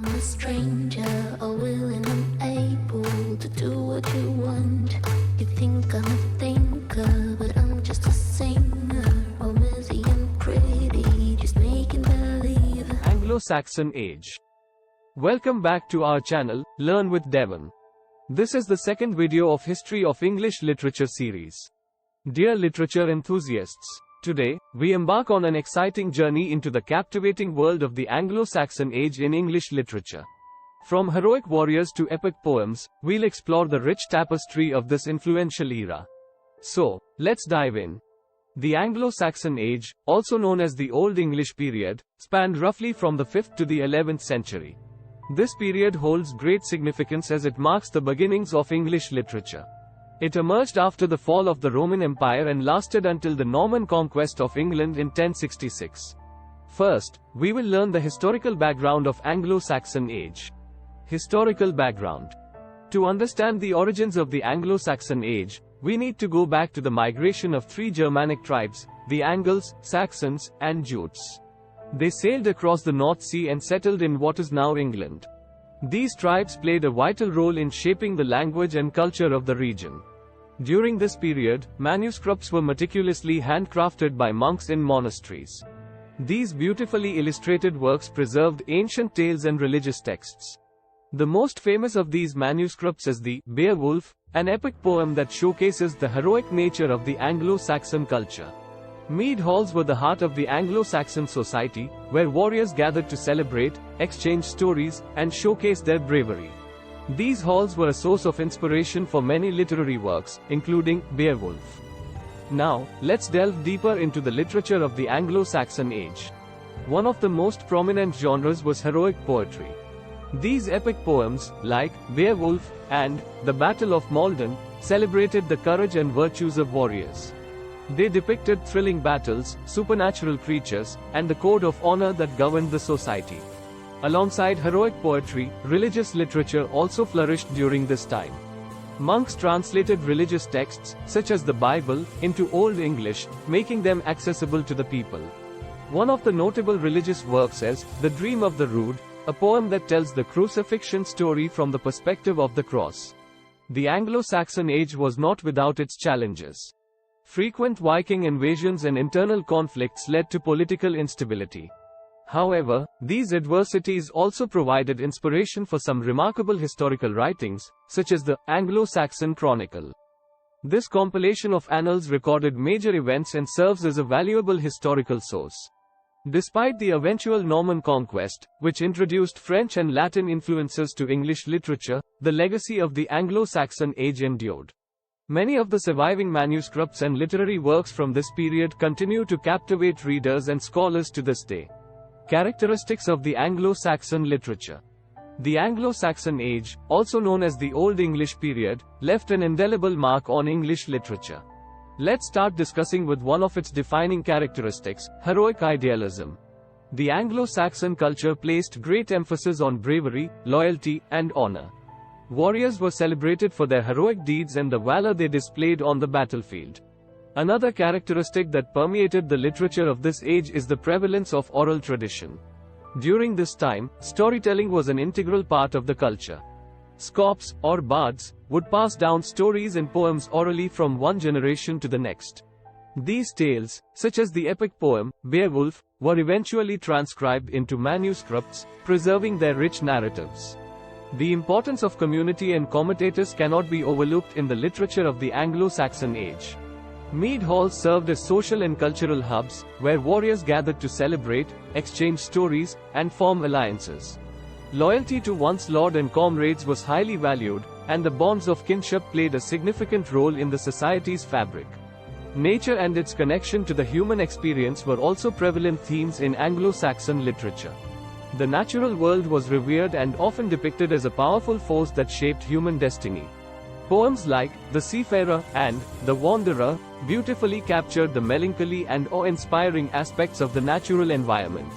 I'm a stranger, unwilling and able to do what you want. You think I'm a thinker, but I'm just a singer. All messy and pretty, just making believe. Anglo Saxon Age. Welcome back to our channel, Learn with Devon. This is the second video of History of English Literature series. Dear literature enthusiasts, today, we embark on an exciting journey into the captivating world of the Anglo-Saxon age in English literature. From heroic warriors to epic poems, we'll explore the rich tapestry of this influential era. So, let's dive in. The Anglo-Saxon age, also known as the Old English period, spanned roughly from the 5th to the 11th century. This period holds great significance as it marks the beginnings of English literature. It emerged after the fall of the Roman Empire and lasted until the Norman conquest of England in 1066. First, we will learn the historical background of Anglo-Saxon age. Historical background. To understand the origins of the Anglo-Saxon age, we need to go back to the migration of three Germanic tribes, the Angles, Saxons, and Jutes. They sailed across the North Sea and settled in what is now England. These tribes played a vital role in shaping the language and culture of the region. During this period, manuscripts were meticulously handcrafted by monks in monasteries. These beautifully illustrated works preserved ancient tales and religious texts. The most famous of these manuscripts is the Beowulf, an epic poem that showcases the heroic nature of the Anglo-Saxon culture. Mead halls were the heart of the Anglo-Saxon society, where warriors gathered to celebrate, exchange stories, and showcase their bravery. These halls were a source of inspiration for many literary works, including Beowulf. Now, let's delve deeper into the literature of the Anglo-Saxon age. One of the most prominent genres was heroic poetry. These epic poems, like Beowulf and The Battle of Maldon, celebrated the courage and virtues of warriors. They depicted thrilling battles, supernatural creatures, and the code of honor that governed the society. Alongside heroic poetry, religious literature also flourished during this time. Monks translated religious texts, such as the Bible, into Old English, making them accessible to the people. One of the notable religious works is The Dream of the Rood, a poem that tells the crucifixion story from the perspective of the cross. The Anglo-Saxon age was not without its challenges. Frequent Viking invasions and internal conflicts led to political instability. However, these adversities also provided inspiration for some remarkable historical writings, such as the Anglo-Saxon Chronicle. This compilation of annals recorded major events and serves as a valuable historical source. Despite the eventual Norman conquest, which introduced French and Latin influences to English literature, the legacy of the Anglo-Saxon age endured. Many of the surviving manuscripts and literary works from this period continue to captivate readers and scholars to this day. Characteristics of the Anglo-Saxon literature. The Anglo-Saxon age, also known as the Old English period, left an indelible mark on English literature. Let's start discussing with one of its defining characteristics, heroic idealism. The Anglo-Saxon culture placed great emphasis on bravery, loyalty, and honor. Warriors were celebrated for their heroic deeds and the valor they displayed on the battlefield. Another characteristic that permeated the literature of this age is the prevalence of oral tradition. During this time, storytelling was an integral part of the culture. Scopes, or bards, would pass down stories and poems orally from one generation to the next. These tales, such as the epic poem, Beowulf, were eventually transcribed into manuscripts, preserving their rich narratives. The importance of community and commentators cannot be overlooked in the literature of the Anglo-Saxon age. Mead halls served as social and cultural hubs, where warriors gathered to celebrate, exchange stories, and form alliances. Loyalty to one's lord and comrades was highly valued, and the bonds of kinship played a significant role in the society's fabric. Nature and its connection to the human experience were also prevalent themes in Anglo-Saxon literature. The natural world was revered and often depicted as a powerful force that shaped human destiny. Poems like The Seafarer and The Wanderer beautifully captured the melancholy and awe-inspiring aspects of the natural environment.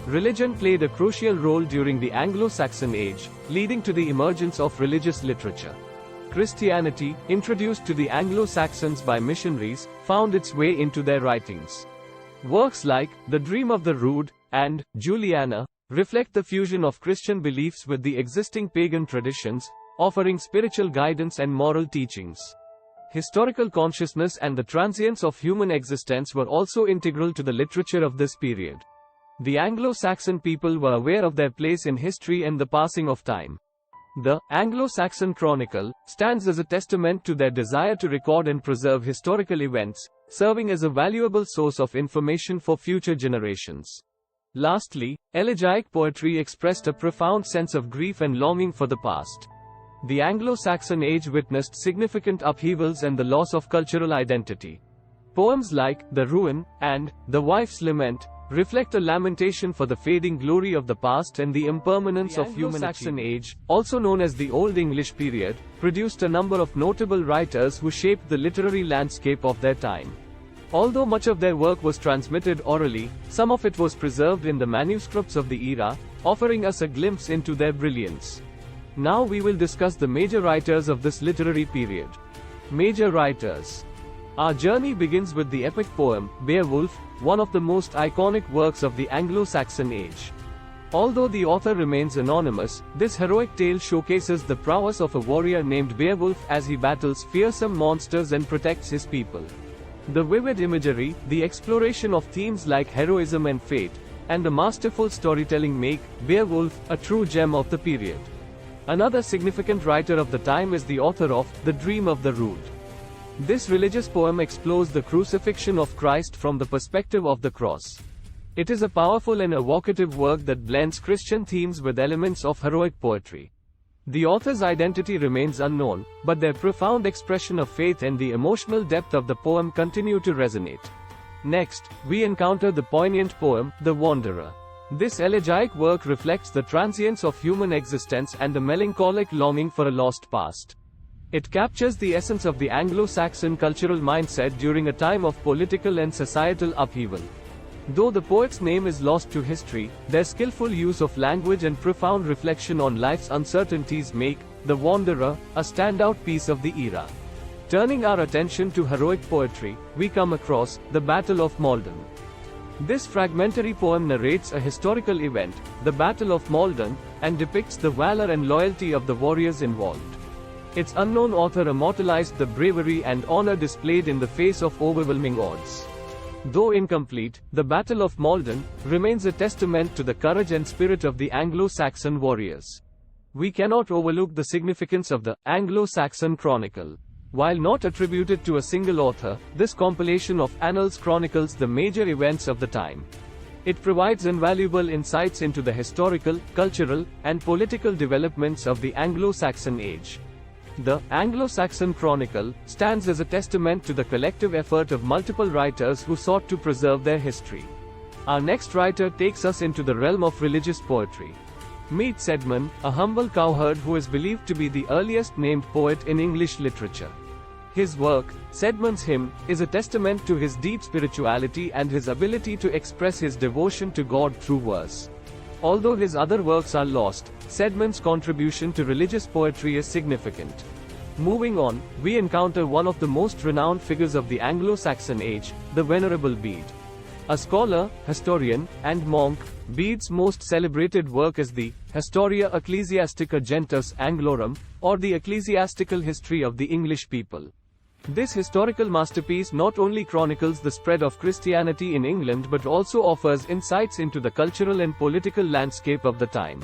Religion played a crucial role during the Anglo-Saxon age, leading to the emergence of religious literature. Christianity, introduced to the Anglo-Saxons by missionaries, found its way into their writings. Works like The Dream of the Rood and Juliana reflect the fusion of Christian beliefs with the existing pagan traditions, offering spiritual guidance and moral teachings. Historical consciousness and the transience of human existence were also integral to the literature of this period. The Anglo-Saxon people were aware of their place in history and the passing of time. The Anglo Saxon Chronicle stands as a testament to their desire to record and preserve historical events, serving as a valuable source of information for future generations. Lastly, elegiac poetry expressed a profound sense of grief and longing for the past. The Anglo-Saxon age witnessed significant upheavals and the loss of cultural identity. Poems like The Ruin and The Wife's Lament reflect a lamentation for the fading glory of the past and the impermanence of human Saxon age, also known as the Old English period, produced a number of notable writers who shaped the literary landscape of their time. Although much of their work was transmitted orally, some of it was preserved in the manuscripts of the era, offering us a glimpse into their brilliance. Now we will discuss the major writers of this literary period. Major writers. Our journey begins with the epic poem, Beowulf, one of the most iconic works of the Anglo-Saxon age. Although the author remains anonymous, this heroic tale showcases the prowess of a warrior named Beowulf as he battles fearsome monsters and protects his people. The vivid imagery, the exploration of themes like heroism and fate, and the masterful storytelling make Beowulf a true gem of the period. Another significant writer of the time is the author of The Dream of the Rood. This religious poem explores the crucifixion of Christ from the perspective of the cross. It is a powerful and evocative work that blends Christian themes with elements of heroic poetry. The author's identity remains unknown, but their profound expression of faith and the emotional depth of the poem continue to resonate. Next, we encounter the poignant poem, The Wanderer. This elegiac work reflects the transience of human existence and the melancholic longing for a lost past. It captures the essence of the Anglo-Saxon cultural mindset during a time of political and societal upheaval. Though the poet's name is lost to history, their skillful use of language and profound reflection on life's uncertainties make The Wanderer a standout piece of the era. Turning our attention to heroic poetry, we come across The Battle of Maldon. This fragmentary poem narrates a historical event, the Battle of Maldon, and depicts the valor and loyalty of the warriors involved. Its unknown author immortalized the bravery and honor displayed in the face of overwhelming odds. Though incomplete, the Battle of Maldon remains a testament to the courage and spirit of the Anglo-Saxon warriors. We cannot overlook the significance of the Anglo-Saxon Chronicle. While not attributed to a single author, this compilation of annals chronicles the major events of the time. It provides invaluable insights into the historical, cultural, and political developments of the Anglo-Saxon age. The Anglo-Saxon Chronicle stands as a testament to the collective effort of multiple writers who sought to preserve their history. Our next writer takes us into the realm of religious poetry. Meet Cædmon, a humble cowherd who is believed to be the earliest named poet in English literature. His work, Cædmon's Hymn, is a testament to his deep spirituality and his ability to express his devotion to God through verse. Although his other works are lost, Cædmon's contribution to religious poetry is significant. Moving on, we encounter one of the most renowned figures of the Anglo-Saxon age, the Venerable Bede. A scholar, historian, and monk, Bede's most celebrated work is the Historia Ecclesiastica Gentis Anglorum, or the Ecclesiastical History of the English People. This historical masterpiece not only chronicles the spread of Christianity in England but also offers insights into the cultural and political landscape of the time.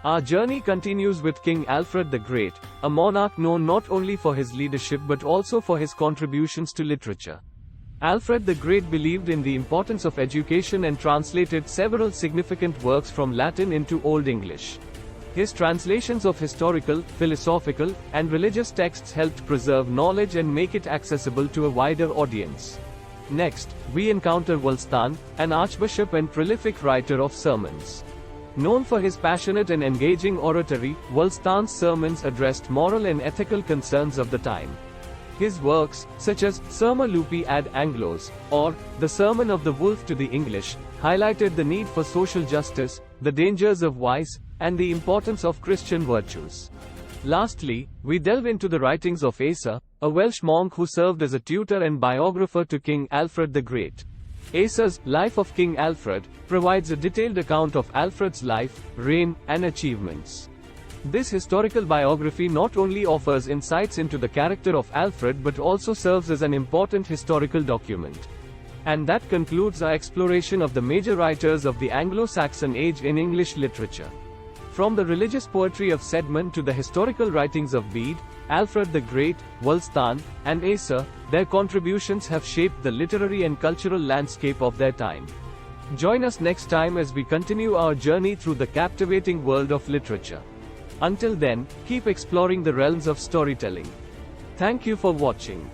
Our journey continues with King Alfred the Great, a monarch known not only for his leadership but also for his contributions to literature. Alfred the Great believed in the importance of education and translated several significant works from Latin into Old English. His translations of historical, philosophical, and religious texts helped preserve knowledge and make it accessible to a wider audience. Next, we encounter Wulfstan, an archbishop and prolific writer of sermons. Known for his passionate and engaging oratory, Wulfstan's sermons addressed moral and ethical concerns of the time. His works, such as Serma Lupi ad Anglos, or The Sermon of the Wolf to the English, highlighted the need for social justice, the dangers of vice, and the importance of Christian virtues. Lastly, we delve into the writings of Asa, a Welsh monk who served as a tutor and biographer to King Alfred the Great. Acer's Life of King Alfred provides a detailed account of Alfred's life, reign, and achievements. This historical biography not only offers insights into the character of Alfred but also serves as an important historical document. And that concludes our exploration of the major writers of the Anglo-Saxon age in English literature. From the religious poetry of Cedmon to the historical writings of Bede, Alfred the Great, Wulstan, and Acer, their contributions have shaped the literary and cultural landscape of their time. Join us next time as we continue our journey through the captivating world of literature. Until then, keep exploring the realms of storytelling. Thank you for watching.